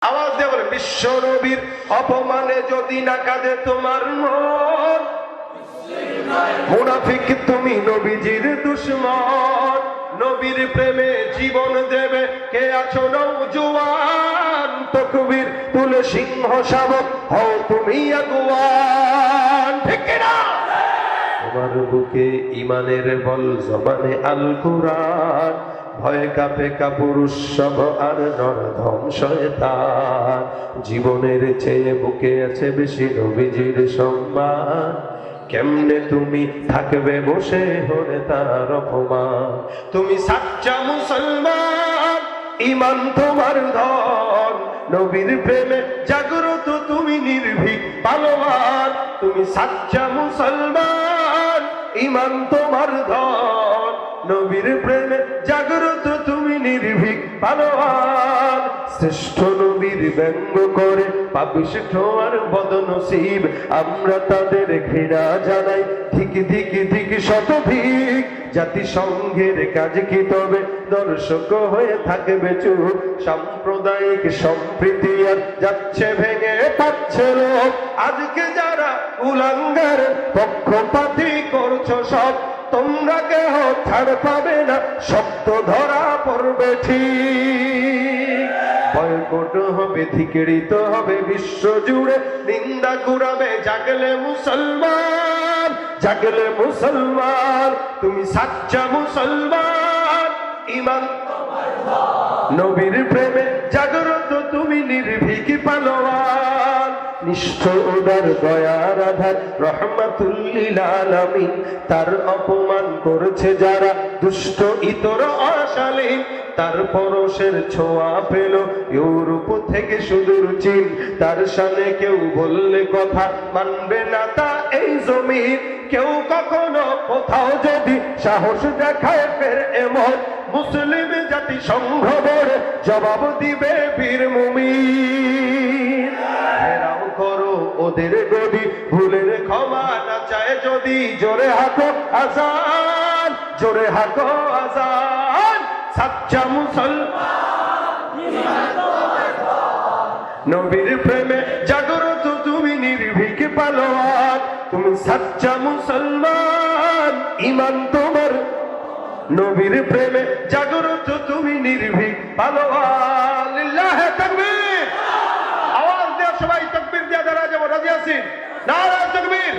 আওয়াজ দিয়ে বলে, বিশ্ব নবীর অপমানে যদি না কাঁদে তোমার মন, মুনাফিক তুমি নবীজির দুশমন। নবীর প্রেমে জীবন দেবে কে আছো নওজোয়ান, তাকবীর তুলে সিংহ শাবক হও তুমি আগুয়ান। ঠিক না? তোমার বুকে ইমানের বল, জবানে আল কুরআন, ভয়ে কাঁপে কাপুরুষ সব আর নরধম শয়তান। জীবনের চেয়ে বুকে আছে বেশি নবীজির সম্মান, কেমনে তুমি থাকবে বসে হলে তার অপমান। তুমি সাচ্চা মুসলমান, ইমান তোমার ধন, নবীর প্রেমে জাগ্রত তুমি নির্ভীক পালোয়ান। তুমি সাচ্চা মুসলমান, ইমান তোমার ধন, নবীর প্রেমে জাগ্রত তুমি নির্ভীক পালোয়ান। শ্রেষ্ঠ নবীর ব্যঙ্গ করে পাপিষ্ঠ আর বদনসিব, আমরা তাদের ঘৃণা জানাই ঠিক ধিক ধিক শতধিক। জাতিসংঘের কাজ কি তবে দর্শক হয়ে থাকবে চুপ, সাম্প্রদায়িক সম্প্রীতি আর যাচ্ছে ভেঙে পাচ্ছে লোক। আজকে যারা কুলাঙ্গার পক্ষপাতী করছো সব, তোমরা কেহ ছাড় পাবে না, শব্দ ধরা পড়বে ঠিক। বয়কট হবে, ধিক্কৃত হবে বিশ্ব জুড়ে, নিন্দা কুড়াবে জাগলে মুসলমান, জাগলে মুসলমান। তুমি সাচ্চা মুসলমান, ইমান নবীর প্রেমে জাগ্রত তুমি নির্ভীক পালোয়ান। নিষ্ঠ উদার দয়ার আধার রহমাতুল লিল আলামিন, তার অপমান করেছে যারা দুষ্ট ইতর অশালীন। তার পরশের ছোঁয়া পেল ইউরোপ থেকে সুদূর চীন, তার শানে কেউ বললে কথা মানবে না তা এই জমিন। কেউ কখনো কোথাও যদি সাহস দেখায় ফের এমন, মুসলিম জাতি সংঘ বড় জবাব দিবে বীর মুমিন। ঘেরাও করো ওদের গদি, ভুলের ক্ষমা না চায় যদি, জোরে হাঁকো আজান, জোরে হাঁকো আজান। সাচ্চা মুসলমান, নবীর প্রেমে জাগ্রত তুমি নির্ভীক পালোয়ান। তুমি সাচ্চা মুসলমান, ইমান তোমার নবীর প্রেমে জাগ্রত তুমি নির্ভীক পালোয়ান। লিল্লাহে তাকবীর। আওয়াজ দিয়ে সবাই তাকবীর দিয়ে দাঁড়া যাবো, রাজি আছি? নারা তাকবীর।